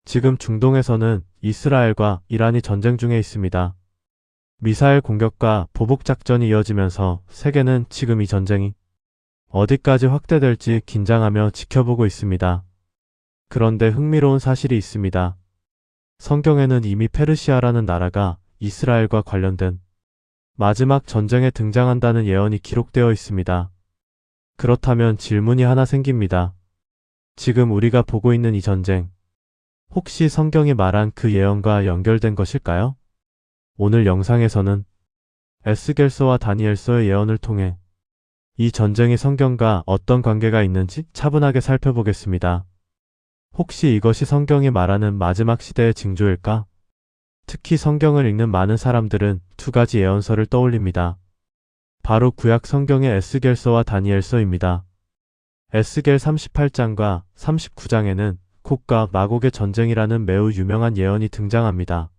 지금 중동에서는 이스라엘과 이란이 전쟁 중에 있습니다. 미사일 공격과 보복 작전이 이어지면서 세계는 지금 이 전쟁이 어디까지 확대될지 긴장하며 지켜보고 있습니다. 그런데 흥미로운 사실이 있습니다. 성경에는 이미 페르시아라는 나라가 이스라엘과 관련된 마지막 전쟁에 등장한다는 예언이 기록되어 있습니다. 그렇다면 질문이 하나 생깁니다. 지금 우리가 보고 있는 이 전쟁, 혹시 성경이 말한 그 예언과 연결된 것일까요? 오늘 영상에서는 에스겔서와 다니엘서의 예언을 통해 이 전쟁이 성경과 어떤 관계가 있는지 차분하게 살펴보겠습니다. 혹시 이것이 성경이 말하는 마지막 시대의 징조일까? 특히 성경을 읽는 많은 사람들은 두 가지 예언서를 떠올립니다. 바로 구약 성경의 에스겔서와 다니엘서입니다. 에스겔 38장과 39장에는 곡과 마곡의 전쟁이라는 매우 유명한 예언이 등장합니다.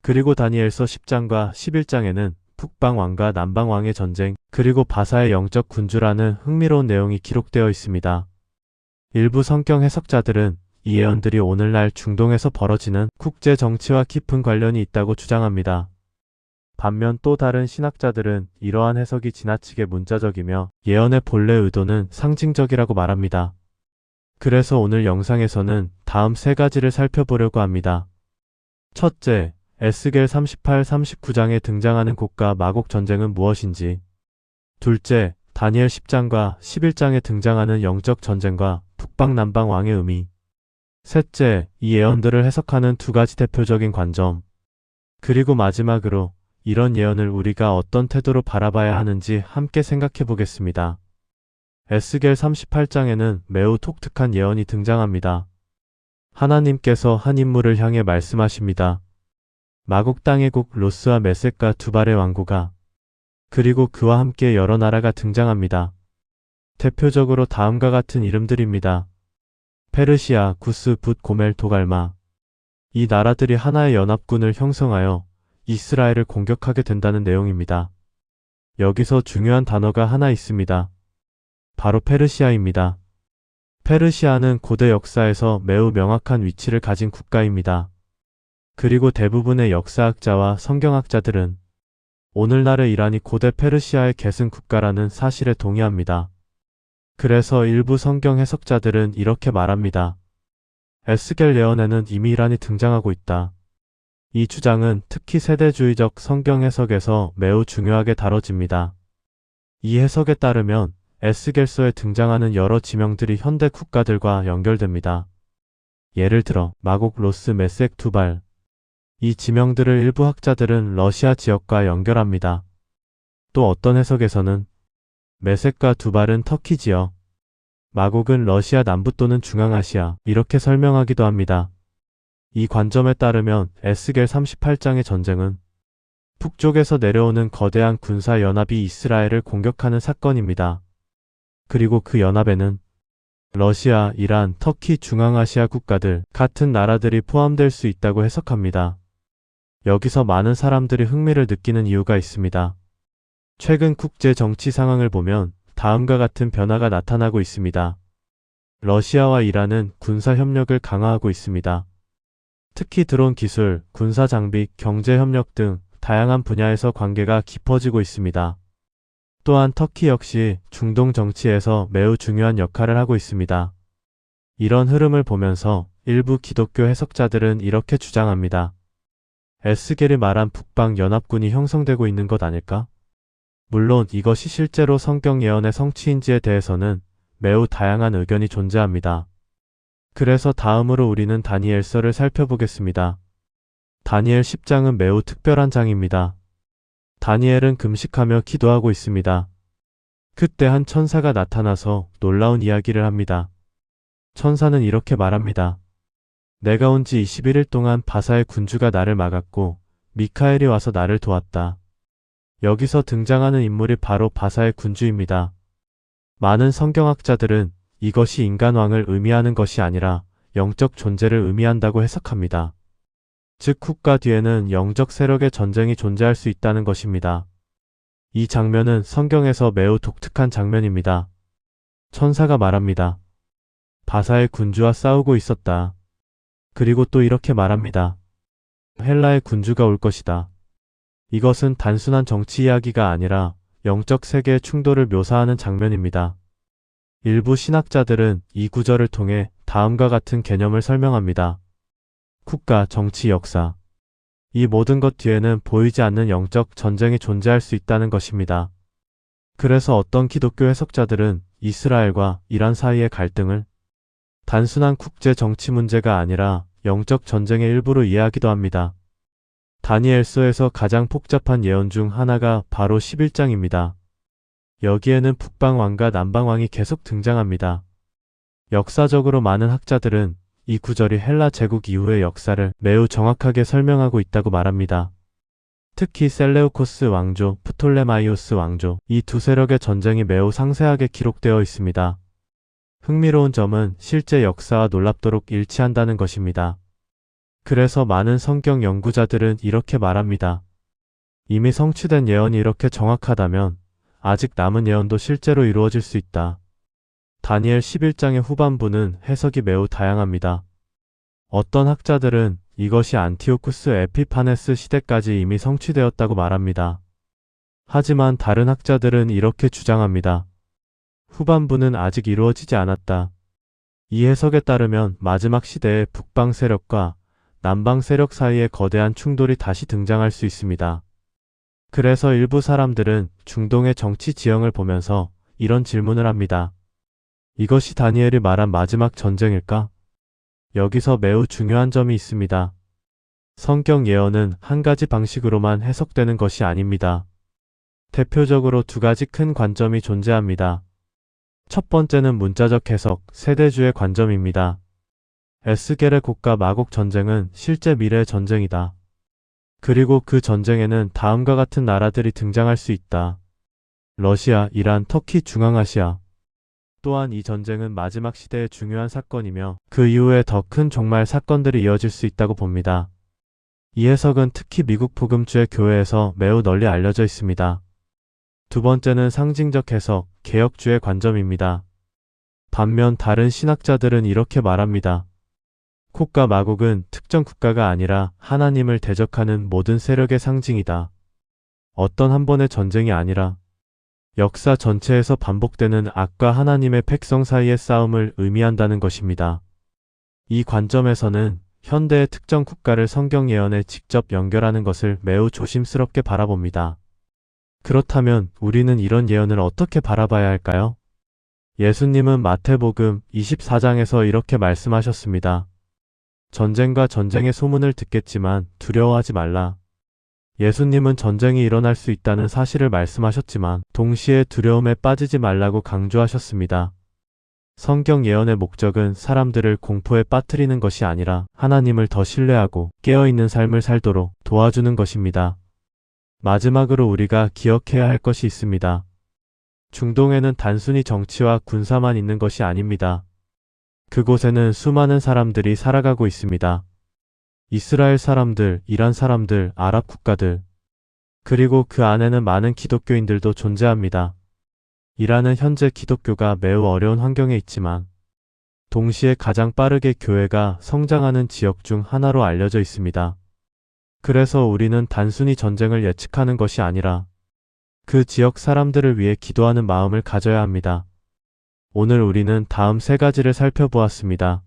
그리고 다니엘서 10장과 11장에는 북방왕과 남방왕의 전쟁, 그리고 바사의 영적 군주라는 흥미로운 내용이 기록되어 있습니다. 일부 성경 해석자들은 이 예언들이 오늘날 중동에서 벌어지는 국제 정치와 깊은 관련이 있다고 주장합니다. 반면 또 다른 신학자들은 이러한 해석이 지나치게 문자적이며 예언의 본래 의도는 상징적이라고 말합니다. 그래서 오늘 영상에서는 다음 세 가지를 살펴보려고 합니다. 첫째, 에스겔 38, 39장에 등장하는 곡과 마곡 전쟁은 무엇인지. 둘째, 다니엘 10장과 11장에 등장하는 영적 전쟁과 북방 남방 왕의 의미. 셋째, 이 예언들을 해석하는 두 가지 대표적인 관점. 그리고 마지막으로 이런 예언을 우리가 어떤 태도로 바라봐야 하는지 함께 생각해 보겠습니다. 에스겔 38장에는 매우 독특한 예언이 등장합니다. 하나님께서 한 인물을 향해 말씀하십니다. 마곡 땅의 곡 로스와 메섹과 두발의 왕국아. 그리고 그와 함께 여러 나라가 등장합니다. 대표적으로 다음과 같은 이름들입니다. 페르시아, 구스, 붓, 고멜, 도갈마. 이 나라들이 하나의 연합군을 형성하여 이스라엘을 공격하게 된다는 내용입니다. 여기서 중요한 단어가 하나 있습니다. 바로 페르시아입니다. 페르시아는 고대 역사에서 매우 명확한 위치를 가진 국가입니다. 그리고 대부분의 역사학자와 성경학자들은 오늘날의 이란이 고대 페르시아의 계승 국가라는 사실에 동의합니다. 그래서 일부 성경 해석자들은 이렇게 말합니다. 에스겔 예언에는 이미 이란이 등장하고 있다. 이 주장은 특히 세대주의적 성경 해석에서 매우 중요하게 다뤄집니다. 이 해석에 따르면 에스겔서에 등장하는 여러 지명들이 현대 국가들과 연결됩니다. 예를 들어 마곡, 로스, 메섹, 두발. 이 지명들을 일부 학자들은 러시아 지역과 연결합니다. 또 어떤 해석에서는 메섹과 두발은 터키 지역, 마곡은 러시아 남부 또는 중앙아시아 이렇게 설명하기도 합니다. 이 관점에 따르면 에스겔 38장의 전쟁은 북쪽에서 내려오는 거대한 군사 연합이 이스라엘을 공격하는 사건입니다. 그리고 그 연합에는 러시아, 이란, 터키, 중앙아시아 국가들 같은 나라들이 포함될 수 있다고 해석합니다. 여기서 많은 사람들이 흥미를 느끼는 이유가 있습니다. 최근 국제 정치 상황을 보면 다음과 같은 변화가 나타나고 있습니다. 러시아와 이란은 군사 협력을 강화하고 있습니다. 특히 드론 기술, 군사 장비, 경제 협력 등 다양한 분야에서 관계가 깊어지고 있습니다. 또한 터키 역시 중동 정치에서 매우 중요한 역할을 하고 있습니다. 이런 흐름을 보면서 일부 기독교 해석자들은 이렇게 주장합니다. 에스겔이 말한 북방 연합군이 형성되고 있는 것 아닐까? 물론 이것이 실제로 성경 예언의 성취인지에 대해서는 매우 다양한 의견이 존재합니다. 그래서 다음으로 우리는 다니엘서를 살펴보겠습니다. 다니엘 10장은 매우 특별한 장입니다. 다니엘은 금식하며 기도하고 있습니다. 그때 한 천사가 나타나서 놀라운 이야기를 합니다. 천사는 이렇게 말합니다. 내가 온 지 21일 동안 바사의 군주가 나를 막았고 미카엘이 와서 나를 도왔다. 여기서 등장하는 인물이 바로 바사의 군주입니다. 많은 성경학자들은 이것이 인간왕을 의미하는 것이 아니라 영적 존재를 의미한다고 해석합니다. 즉 국가 뒤에는 영적 세력의 전쟁이 존재할 수 있다는 것입니다. 이 장면은 성경에서 매우 독특한 장면입니다. 천사가 말합니다. 바사의 군주와 싸우고 있었다. 그리고 또 이렇게 말합니다. 헬라의 군주가 올 것이다. 이것은 단순한 정치 이야기가 아니라 영적 세계의 충돌을 묘사하는 장면입니다. 일부 신학자들은 이 구절을 통해 다음과 같은 개념을 설명합니다. 국가, 정치, 역사. 이 모든 것 뒤에는 보이지 않는 영적 전쟁이 존재할 수 있다는 것입니다. 그래서 어떤 기독교 해석자들은 이스라엘과 이란 사이의 갈등을 단순한 국제 정치 문제가 아니라 영적 전쟁의 일부로 이해하기도 합니다. 다니엘서에서 가장 복잡한 예언 중 하나가 바로 11장입니다. 여기에는 북방왕과 남방왕이 계속 등장합니다. 역사적으로 많은 학자들은 이 구절이 헬라 제국 이후의 역사를 매우 정확하게 설명하고 있다고 말합니다. 특히 셀레우코스 왕조, 프톨레마이오스 왕조, 이 두 세력의 전쟁이 매우 상세하게 기록되어 있습니다. 흥미로운 점은 실제 역사와 놀랍도록 일치한다는 것입니다. 그래서 많은 성경 연구자들은 이렇게 말합니다. 이미 성취된 예언이 이렇게 정확하다면 아직 남은 예언도 실제로 이루어질 수 있다. 다니엘 11장의 후반부는 해석이 매우 다양합니다. 어떤 학자들은 이것이 안티오쿠스 에피파네스 시대까지 이미 성취되었다고 말합니다. 하지만 다른 학자들은 이렇게 주장합니다. 후반부는 아직 이루어지지 않았다. 이 해석에 따르면 마지막 시대의 북방 세력과 남방 세력 사이의 거대한 충돌이 다시 등장할 수 있습니다. 그래서 일부 사람들은 중동의 정치 지형을 보면서 이런 질문을 합니다. 이것이 다니엘이 말한 마지막 전쟁일까? 여기서 매우 중요한 점이 있습니다. 성경 예언은 한 가지 방식으로만 해석되는 것이 아닙니다. 대표적으로 두 가지 큰 관점이 존재합니다. 첫 번째는 문자적 해석, 세대주의 관점입니다. 에스겔의 곡과 마곡 전쟁은 실제 미래의 전쟁이다. 그리고 그 전쟁에는 다음과 같은 나라들이 등장할 수 있다. 러시아, 이란, 터키, 중앙아시아. 또한 이 전쟁은 마지막 시대의 중요한 사건이며 그 이후에 더 큰 종말 사건들이 이어질 수 있다고 봅니다. 이 해석은 특히 미국 복음주의 교회에서 매우 널리 알려져 있습니다. 두 번째는 상징적 해석, 개혁주의 관점입니다. 반면 다른 신학자들은 이렇게 말합니다. 콕과 마곡은 특정 국가가 아니라 하나님을 대적하는 모든 세력의 상징이다. 어떤 한 번의 전쟁이 아니라 역사 전체에서 반복되는 악과 하나님의 백성 사이의 싸움을 의미한다는 것입니다. 이 관점에서는 현대의 특정 국가를 성경 예언에 직접 연결하는 것을 매우 조심스럽게 바라봅니다. 그렇다면 우리는 이런 예언을 어떻게 바라봐야 할까요? 예수님은 마태복음 24장에서 이렇게 말씀하셨습니다. 전쟁과 전쟁의 소문을 듣겠지만 두려워하지 말라. 예수님은 전쟁이 일어날 수 있다는 사실을 말씀하셨지만 동시에 두려움에 빠지지 말라고 강조하셨습니다. 성경 예언의 목적은 사람들을 공포에 빠뜨리는 것이 아니라 하나님을 더 신뢰하고 깨어있는 삶을 살도록 도와주는 것입니다. 마지막으로 우리가 기억해야 할 것이 있습니다. 중동에는 단순히 정치와 군사만 있는 것이 아닙니다. 그곳에는 수많은 사람들이 살아가고 있습니다. 이스라엘 사람들, 이란 사람들, 아랍 국가들, 그리고 그 안에는 많은 기독교인들도 존재합니다. 이란은 현재 기독교가 매우 어려운 환경에 있지만 동시에 가장 빠르게 교회가 성장하는 지역 중 하나로 알려져 있습니다. 그래서 우리는 단순히 전쟁을 예측하는 것이 아니라 그 지역 사람들을 위해 기도하는 마음을 가져야 합니다. 오늘 우리는 다음 세 가지를 살펴보았습니다.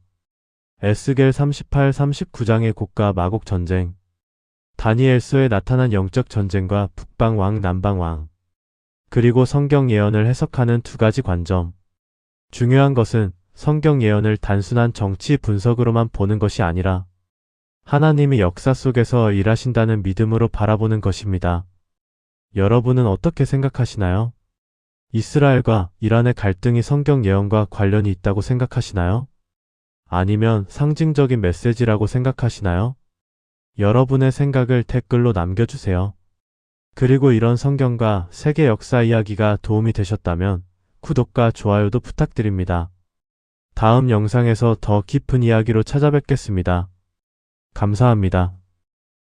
에스겔 38, 39장의 곡과 마곡 전쟁, 다니엘서에 나타난 영적 전쟁과 북방 왕, 남방 왕, 그리고 성경 예언을 해석하는 두 가지 관점. 중요한 것은 성경 예언을 단순한 정치 분석으로만 보는 것이 아니라 하나님이 역사 속에서 일하신다는 믿음으로 바라보는 것입니다. 여러분은 어떻게 생각하시나요? 이스라엘과 이란의 갈등이 성경 예언과 관련이 있다고 생각하시나요? 아니면 상징적인 메시지라고 생각하시나요? 여러분의 생각을 댓글로 남겨주세요. 그리고 이런 성경과 세계 역사 이야기가 도움이 되셨다면 구독과 좋아요도 부탁드립니다. 다음 영상에서 더 깊은 이야기로 찾아뵙겠습니다. 감사합니다.